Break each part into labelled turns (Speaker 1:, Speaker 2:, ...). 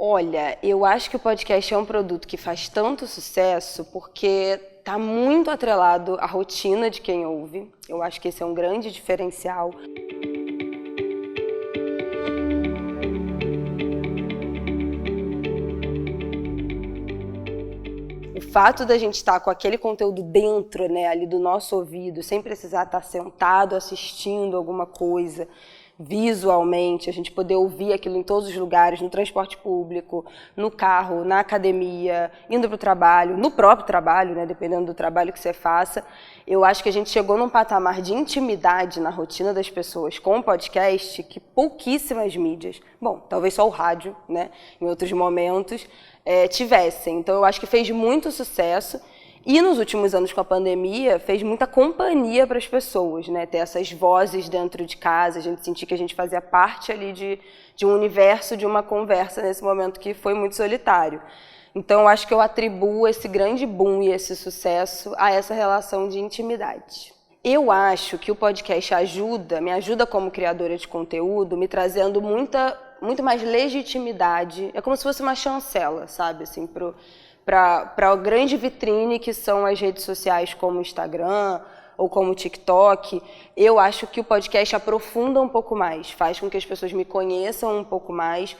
Speaker 1: Olha, eu acho que o podcast é um produto que faz tanto sucesso porque está muito atrelado à rotina de quem ouve. Eu acho que esse é um grande diferencial. O fato da gente estar com aquele conteúdo dentro, né, ali do nosso ouvido, sem precisar estar sentado assistindo alguma coisa visualmente, a gente poder ouvir aquilo em todos os lugares, no transporte público, no carro, na academia, indo para o trabalho, no próprio trabalho, né, dependendo do trabalho que você faça. Eu acho que a gente chegou num patamar de intimidade na rotina das pessoas com o podcast que pouquíssimas mídias, bom, talvez só o rádio, né, em outros momentos, tivessem. Então eu acho que fez muito sucesso. E nos últimos anos com a pandemia, fez muita companhia para as pessoas, né? Ter essas vozes dentro de casa, a gente sentir que a gente fazia parte ali de um universo, de uma conversa nesse momento que foi muito solitário. Então, eu acho que eu atribuo esse grande boom e esse sucesso a essa relação de intimidade. Eu acho que o podcast me ajuda como criadora de conteúdo, me trazendo muito mais legitimidade. É como se fosse uma chancela, sabe, assim, para a grande vitrine que são as redes sociais como o Instagram ou como o TikTok. Eu acho que o podcast aprofunda um pouco mais, faz com que as pessoas me conheçam um pouco mais,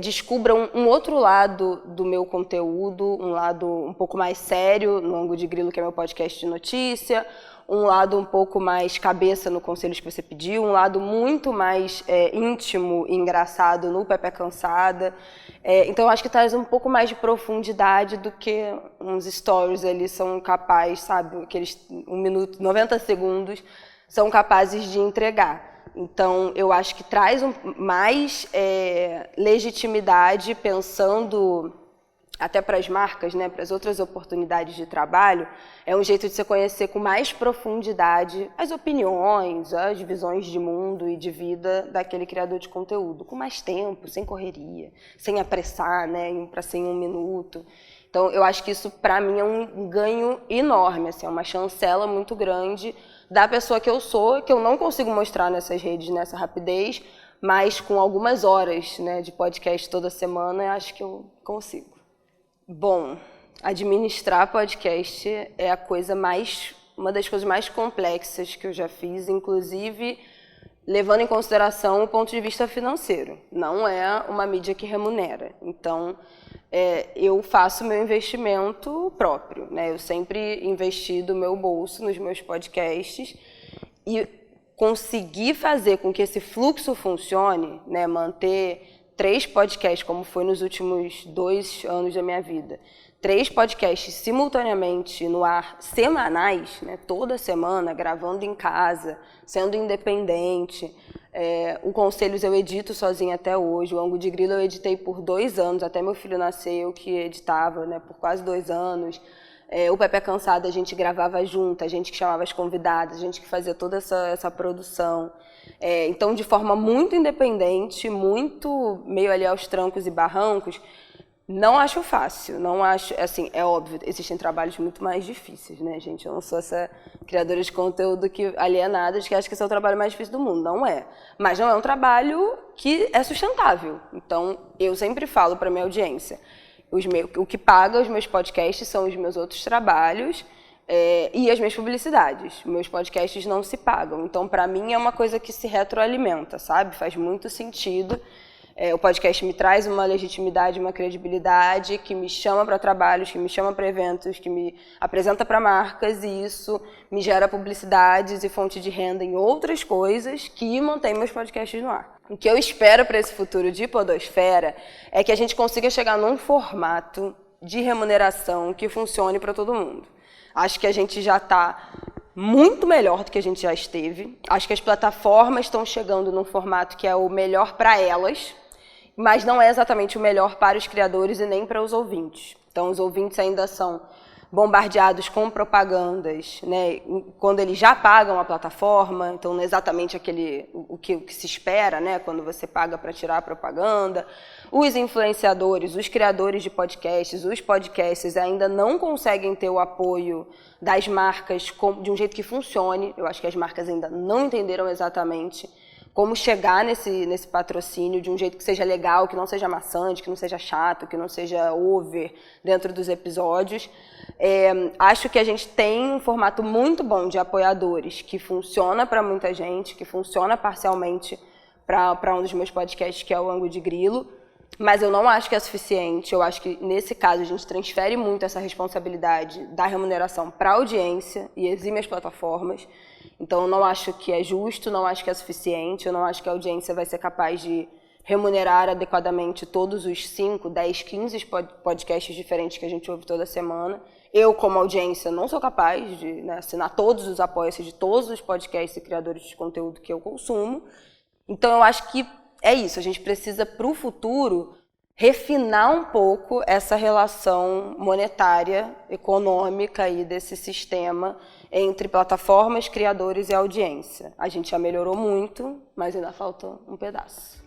Speaker 1: descubram um outro lado do meu conteúdo, um lado um pouco mais sério no Ângulo de Grilo, que é meu podcast de notícia, um lado um pouco mais cabeça no Conselhos que você pediu, um lado muito mais íntimo e engraçado no Pepe Cansada. Então, eu acho que traz um pouco mais de profundidade do que uns stories ali são capazes, sabe, aqueles 1 minuto, 90 segundos, são capazes de entregar. Então, eu acho que traz mais legitimidade, pensando até para as marcas, né, para as outras oportunidades de trabalho, é um jeito de você conhecer com mais profundidade as opiniões, as visões de mundo e de vida daquele criador de conteúdo, com mais tempo, sem correria, sem apressar, né, para ser em 1 minuto. Então, eu acho que isso, para mim, é um ganho enorme, assim, é uma chancela muito grande da pessoa que eu sou, que eu não consigo mostrar nessas redes, nessa rapidez, mas com algumas horas, né, de podcast toda semana, eu acho que eu consigo. Bom, administrar podcast é uma das coisas mais complexas que eu já fiz, inclusive levando em consideração o ponto de vista financeiro. Não é uma mídia que remunera. Então, eu faço meu investimento próprio, né? Eu sempre investi do meu bolso nos meus podcasts e conseguir fazer com que esse fluxo funcione, né? Manter 3 podcasts, como foi nos últimos 2 anos da minha vida, 3 podcasts simultaneamente no ar, semanais, né, toda semana, gravando em casa, sendo independente. O Conselhos eu edito sozinha até hoje, o Ângulo de Grilo eu editei por 2 anos, até meu filho nascer eu que editava, né, por quase 2 anos. O Pepe Cansada a gente gravava junto, a gente que chamava as convidadas, a gente que fazia toda essa produção. Então, de forma muito independente, muito meio ali aos trancos e barrancos, não acho fácil, não acho, assim, é óbvio, existem trabalhos muito mais difíceis, né, gente? Eu não sou essa criadora de conteúdo que alienada, que acha que esse é o trabalho mais difícil do mundo, não é. Mas não é um trabalho que é sustentável. Então, eu sempre falo para minha audiência, o que paga os meus podcasts são os meus outros trabalhos e as minhas publicidades. Meus podcasts não se pagam. Então, para mim, é uma coisa que se retroalimenta, sabe? Faz muito sentido. O podcast me traz uma legitimidade, uma credibilidade, que me chama para trabalhos, que me chama para eventos, que me apresenta para marcas, e isso me gera publicidades e fonte de renda em outras coisas que mantém meus podcasts no ar. O que eu espero para esse futuro de podosfera é que a gente consiga chegar num formato de remuneração que funcione para todo mundo. Acho que a gente já está muito melhor do que a gente já esteve. Acho que as plataformas estão chegando num formato que é o melhor para elas, mas não é exatamente o melhor para os criadores e nem para os ouvintes. Então, os ouvintes ainda são bombardeados com propagandas, né, quando eles já pagam a plataforma, então não é exatamente o que se espera, né, quando você paga para tirar a propaganda. Os influenciadores, os criadores de podcasts, os podcasts ainda não conseguem ter o apoio das marcas de um jeito que funcione. Eu acho que as marcas ainda não entenderam exatamente como chegar nesse patrocínio de um jeito que seja legal, que não seja maçante, que não seja chato, que não seja over dentro dos episódios. Acho que a gente tem um formato muito bom de apoiadores, que funciona para muita gente, que funciona parcialmente para um dos meus podcasts, que é o Ângulo de Grilo, mas eu não acho que é suficiente. Eu acho que, nesse caso, a gente transfere muito essa responsabilidade da remuneração para a audiência e exime as plataformas. Então, eu não acho que é justo, não acho que é suficiente, eu não acho que a audiência vai ser capaz de remunerar adequadamente todos os 5, 10, 15 podcasts diferentes que a gente ouve toda semana. Eu, como audiência, não sou capaz de, né, assinar todos os apoios de todos os podcasts e criadores de conteúdo que eu consumo. Então, eu acho que é isso. A gente precisa, para o futuro, refinar um pouco essa relação monetária, econômica aí desse sistema entre plataformas, criadores e audiência. A gente já melhorou muito, mas ainda falta um pedaço.